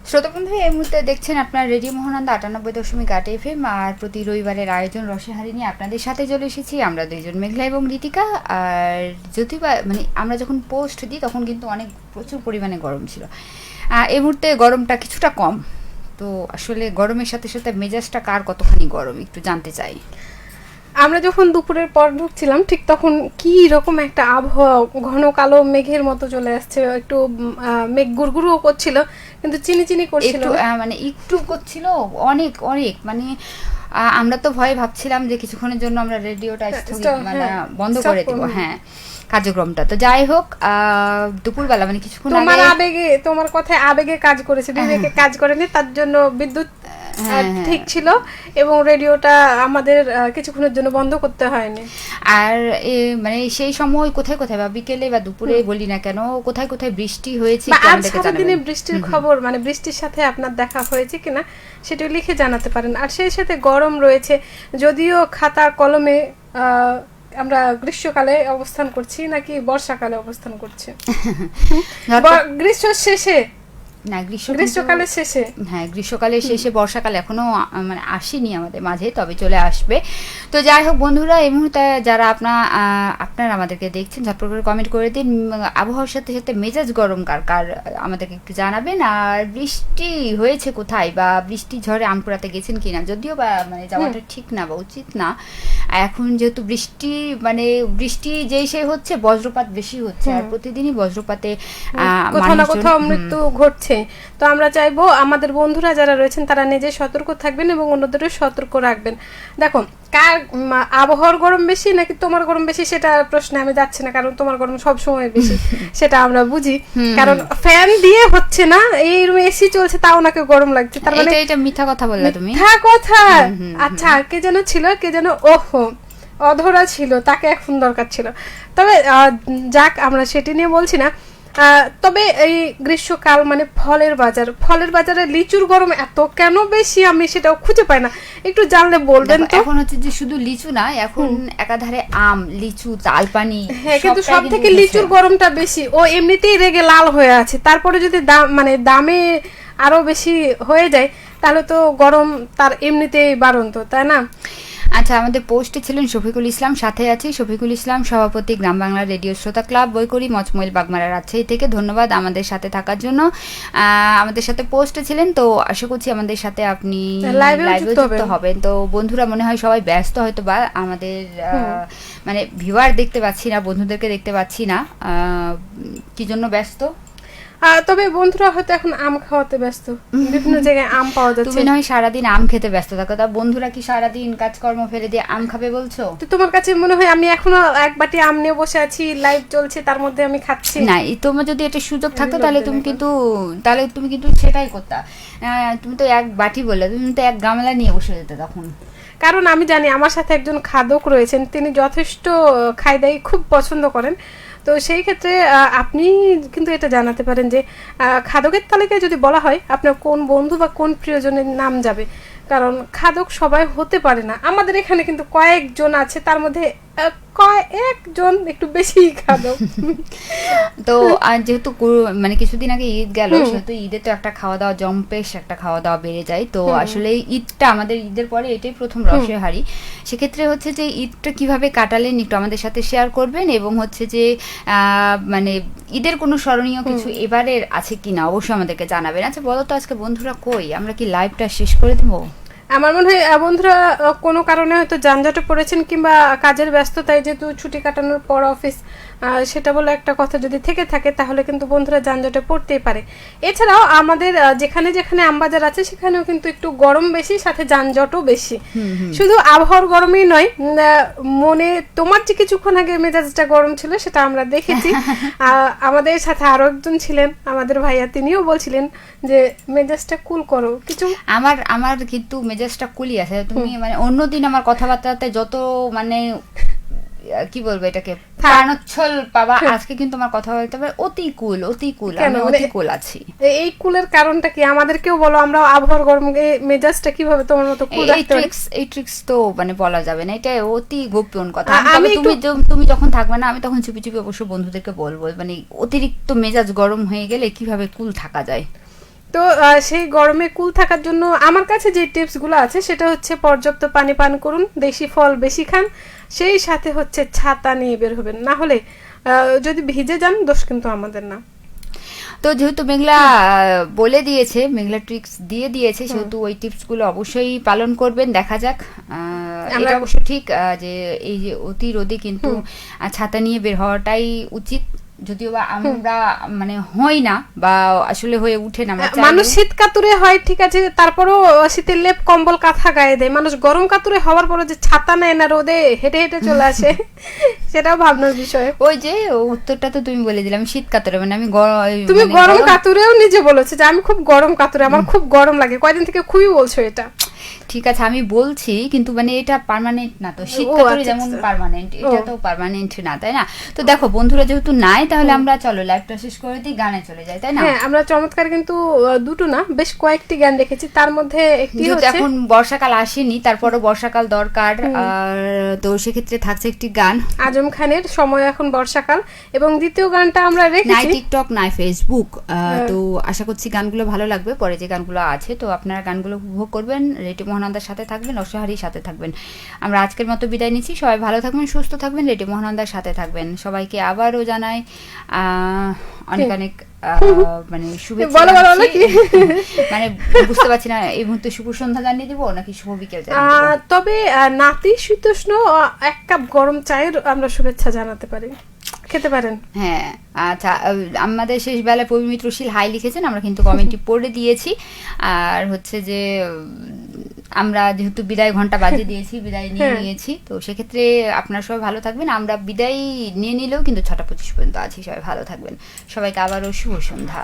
শ্রোতাবন্ধু, এই মুহূর্তে দেখছেন আপনার রেডিও মহানন্দা ৯৮.৮ FM, আর প্রতি রবিবারের আয়োজন রসেহারি নিয়ে আপনাদের সাথে চলে এসেছি আমরা দুইজন, মেঘলা এবং ঋতিকা। আর যদি মানে আমরা যখন পোস্ট দিই তখন কিন্তু অনেক প্রচুর পরিমাণে গরম ছিল। এই মুহূর্তে গরমটা কিছুটা কম। তো আসলে গরমের সাথে সাথে মেজাজটা কার কতখানি গরম একটু জানতে চাই। আমরা যখন দুপুরের পর ঢুকছিলাম ঠিক তখন কি রকম একটা আবহাওয়া, ঘন কালো মেঘের মতো চলে আসছে, একটু মেঘ গুড়গুড়ও করছিল কিন্তু চিনি চিনি করছিল, মানে একটু করছিল অনেক অনেক, মানে আমরা তো ভয়ে ভাবছিলাম যে কিছুক্ষণের জন্য আমরা রেডিওটা মানে বন্ধ করে দিব, হ্যাঁ কার্যক্রমটা। তো যাই হোক, দুপুরবেলা মানে কিছুক্ষণ তোমার আবেগে, তোমার কথায় আবেগে কাজ করেছে, বিবেকে কাজ করেনি, তার জন্য বিদ্যুৎ ঠিক ছিল এবং রেডিওটা আমাদের কিছুক্ষণের জন্য বন্ধ করতে হয়নি। আর মানে সেই সময় কোথায় কোথায় বা বিকেলে বা দুপুরে বলি না কেন, কোথায় কোথায় বৃষ্টি হয়েছে, আজ সারাদিনে বৃষ্টির খবর, মানে বৃষ্টির সাথে আপনার দেখা হয়েছে কিনা সেটা লিখে জানাতে পারেন। আর সেই সাথে গরম রয়েছে, যদিও খাতা কলমে আমরা গ্রীষ্মকালে অবস্থান করছি নাকি বর্ষাকালে অবস্থান করছি, গ্রীষ্ম শেষে না গ্রীষ্মকালের শেষে, হ্যাঁ গ্রীষ্মকালের শেষে, বর্ষাকাল এখনো মানে আসেনি আমাদের মাঝে, তবে চলে আসবে। তো যাই হোক বন্ধুরা, এই মুহূর্তে যারা আপনারা আমাদেরকে দেখছেন ঝটপট করে কমেন্ট করে দিন, আবহাওয়ার সাথে সাথে মেজাজ গরম কার কার আমাদেরকে একটু জানাবেন। আর বৃষ্টি হয়েছে কোথায়, বা বৃষ্টি ঝড়ে আম কুড়াতে গেছেন কিনা, যদিও বা মানে যাওয়াটা ঠিক না বা উচিত না এখন, যেহেতু বৃষ্টি যেই সেই হচ্ছে, বজ্রপাত বেশি হচ্ছে, আর প্রতিদিনই বজ্রপাতে কোথাও না কোথাও মৃত্যু ঘটছে। তো আমরা চাইবো আমাদের বন্ধুরা যারা রয়েছেন তারা নিজে সতর্ক থাকবেন এবং অন্যদেরও সতর্ক রাখবেন। দেখো, কার আবহাওয়ার গরম বেশি নাকি তোমার গরম বেশি সেটা প্রশ্নে আমি যাচ্ছি না, কারণ তোমার গরম সব সময় বেশি সেটা আমরা বুঝি, কারণ ফ্যান দিয়ে হচ্ছে না, এই রুমে এসি চলছে তাও নাকি গরম লাগছে। তার মানে এটা মিথ্যা কথা বললে তুমি, মিথ্যা কথা। আচ্ছা, কে যেন ছিল, কে যেন ওহো অধরা ছিল, তাকে এখন দরকার ছিল। তবে যাক, আমরা সেটি নিয়ে বলছি না। তবে এই গ্রীষ্মকাল মানে ফলের বাজারে লিচুর গরম এত কেন বেশি আমি সেটাও খুঁজে পাই না, একটু জানলে বলবেন তো। এখন হচ্ছে যে শুধু লিচু না, এখন একাধারে আম, লিচু, তালপানি, হ্যাঁ, কিন্তু সব থেকে লিচুর গরমটা বেশি। ও এমনিতেই রেগে লাল হয়ে আছে, তারপরে যদি দামে আরো বেশি হয়ে যায় তাহলে তো গরম তার এমনিতেই বাড়ন্ত, তাই না? আচ্ছা, আমাদের পোস্টে ছিলেন শফিকুল ইসলাম, সাথে আছি শফিকুল ইসলাম, সভাপতি গ্রাম বাংলা রেডিও শ্রোতা ক্লাব, বইকরি, মচমইল, বাগমারা, রাজশাহী থেকে। ধন্যবাদ আমাদের সাথে থাকার জন্য। আমাদের সাথে পোস্টে ছিলেন, তো আশা করছি আমাদের সাথে আপনি লাইভে যুক্ত হবেন। তো বন্ধুরা মনে হয় সবাই ব্যস্ত, হয়তো বা আমাদের মানে ভিউয়ার দেখতে পাচ্ছি না, বন্ধুদেরকে দেখতে পাচ্ছি না, কি জন্য ব্যস্ত। তবে বন্ধুরা হয়তো এখন আম খাওয়াতে ব্যস্ত, বিভিন্ন জায়গায় আম পাওয়া যাচ্ছে। তুমি নয় সারাদিন আম খেতে ব্যস্ত থাকো, তা বন্ধুরা কি সারাদিন কাজকর্ম ফেলে দিয়ে আম খাবে বলছো? তো তোমার কাছে মনে হয় আমি এখনো এক বাটি আম নিয়ে বসে আছি, লাইভ চলছে, তার মধ্যে আমি খাচ্ছি না? তোমার যদি এটা সুযোগ থাকতো তাহলে তুমি কিন্তু সেটাই করতা। তুমি তো এক বাটি বললে, তুমি তো এক গামলা নিয়ে বসে যেতে তখন। কারণ আমি জানি আমার সাথে একজন খাদক রয়েছেন, তিনি যথেষ্ট খাই-দাই খুব পছন্দ করেন। তো সেই ক্ষেত্রে আপনি কিন্তু এটা জানাতে পারেন যে খাদকের তালিকায় যদি বলা হয় আপনার কোন বন্ধু বা কোন প্রিয়জনের নাম যাবে, কারণ খাদক সবাই হতে পারে না। আমাদের এখানে কিন্তু কয়েকজন আছে, তার মধ্যে কয়েকজন একটু বেশি খাদক। তো যেহেতু মানে কিছুদিন আগে ঈদ গেল, সেহেতু ঈদে তো একটা খাওয়া দাওয়া জম্পেশ, একটা খাওয়া দাওয়া বেড়ে যায়। তো আসলে ঈদটা আমাদের, ঈদের পরে এটাই প্রথম রসেহারি। সেক্ষেত্রে হচ্ছে যে ঈদটা কিভাবে কাটালেন একটু আমাদের সাথে শেয়ার করবেন, এবং হচ্ছে যে মানে ঈদের কোনো স্মরণীয় কিছু এবারের আছে কিনা অবশ্যই আমাদেরকে জানাবেন। আচ্ছা বলো তো, আজকে বন্ধুরা কই? আমরা কি লাইভটা শেষ করে দেবো? আমার মনে হয় বন্ধুরা কোনো কারণে হয়তো যানজটে পড়েছেন, কিংবা কাজের ব্যস্ততায়, যেহেতু ছুটি কাটানোর পর অফিস, সেটা বলে একটা কথা যদি থেকে থাকে তাহলে কিন্তু বন্ধুরা যানজটে পড়তেই পারে। এছাড়াও আমাদের যেখানে যেখানে আমবাজার আছে সেখানেও কিন্তু একটু গরম বেশি, সাথে যানজটও বেশি। শুধু আবহাওয়ার গরমই নয়, মনে তোমার যে কিছুক্ষণ আগে মেজাজটা গরম ছিল সেটা আমরা দেখেছি। আমাদের সাথে আরো একজন ছিলেন আমাদের ভাইয়া, তিনিও বলছিলেন যে মেজাজটা কুল করো কিছু। আমার কিন্তু মেজাজটা কুলই আছে। তুমি মানে অন্যদিন আমার কথাবার্তাতে যত মানে কি বলবো এটাকে, প্রাণোচ্ছল পাবা। আজকে কিন্তু আমার কথা বলতে হবে অতি কুল, অতি কুল, কেন? আমি অতি কুল আছি। এই কুলের কারণটা কি আমাদেরকেও বলো, আমরা আবহাওয়ার গরমে মেজাজটা কিভাবে তোমার মতো কুল রাখতে পারি? এই ট্রিক্স তো মানে বলা যাবে না, এটা অতি গোপন কথা। আমি তুমি যখন থাকবে না আমি তখন চুপি চুপি অবশ্য বন্ধুদেরকে বলবো, মানে অতিরিক্ত মেজাজ গরম হয়ে গেলে কিভাবে কুল থাকা যায়। তো সেই গরমে কুল থাকার জন্য আমার কাছে যে টিপস গুলো আছে সেটা হচ্ছে পর্যাপ্ত পানি পান করুন, দেশি ফল বেশি খান, সেই সাথে হচ্ছে ছাতা নিয়ে বের হবেন, না হলে যদি ভিজে যান দোষ কিন্তু আমাদের না। তো যেহেতু মেঘলা বলে দিয়েছে, মেঘলা ট্রিক্স দিয়ে দিয়েছে, সেহেতু ওই টিপস গুলো অবশ্যই পালন করবেন। দেখা যাক, এটা অবশ্য ঠিক যে এই যে অতি রোদে কিন্তু ছাতা নিয়ে বের হওয়াটাই উচিত, যদিও বা আমরা মানে হই না বা আসলে হয়ে উঠে না। মানুষ শীত কাতুরে হয় ঠিক আছে, তারপরও শীতের লেপ কম্বল কাঁথা গায়ে দেয়। মানুষ গরম কাতুরে হওয়ার পরে যে ছাতা নেয় না, রোদে হেঁটে হেঁটে চলে আসে, সেটাও ভাবনার বিষয়। ওই যে উত্তরটা তো তুমি বলে দিলাম, শীত কাতুরে, মানে আমি তুমি গরম কাতুরেও নিজে বলেছো যে আমি খুব গরম কাতুরে, আমার খুব গরম লাগে, কয়দিন থেকে খুবই বলছো এটা। ঠিক আছে আমি বলছি, কিন্তু মানে এটা পার্মানেন্ট না তো, শীত কাতুরে যেমন পার্মানেন্ট, এটা তো পার্মানেন্ট না, তাই না? তো দেখো বন্ধুরা যেহেতু নাই, তাহলে আমরা চলো লাইভটা শেষ করে দিই, গানে চলে যাই, তাই না? হ্যাঁ, আমরা চমৎকার কিন্তু দুটো না বেশ কয়েকটি গান দেখেছি, তার মধ্যে একটি হচ্ছে এখন বর্ষাকাল আসেনি, তারপরও বর্ষাকাল দরকার, তো সেক্ষেত্রে থাকছে একটি গান আজম খানের সময় এখন বর্ষাকাল, এবং দ্বিতীয় গানটা আমরা রেখেছি নাই টিকটক নাই ফেসবুক। তো আশা করছি গানগুলো ভালো লাগবে। পরে যে গানগুলো আছে তো আপনারা গানগুলো উপভোগ করবেন, রেটি মোহনান্দার সাথে থাকবেন, অসহারির সাথে থাকবেন। আমরা আজকের মতো বিদায় নিচ্ছি, সবাই ভালো থাকবেন, সুস্থ থাকবেন, রেটি মোহনান্দার সাথে থাকবেন। সবাইকে আবারও জানাই অনেক অনেক মানে শুভেচ্ছা। মানে বুঝতে পারছি না এই মুহূর্তে শুভ সন্ধ্যা জানিয়ে দিব নাকি শুভ বিকেল জানিয়ে দিব। তবে নাতিশীতোষ্ণ 1 কাপ গরম চায়ের আমরা শুভেচ্ছা জানাতে পারি, খেতে পারেন। হ্যাঁ আচ্ছা, আমাদের শেষ বেলায় পবিত্রশীল হাই লিখেছেন, আমরা কিন্তু কমেন্টটি পড়ে দিয়েছি। আর হচ্ছে যে আমরা যেহেতু বিদায় ঘন্টা বাজিয়ে দিয়েছি, বিদায় নিয়ে নিয়েছি, তো সেক্ষেত্রে আপনারা সবাই ভালো থাকবেন। আমরা বিদায় নিয়ে নিলেও কিন্তু 6টা 25 পর্যন্ত আছি, সবাই ভালো থাকবেন। সবাইকে আবারও শুভ সন্ধ্যা।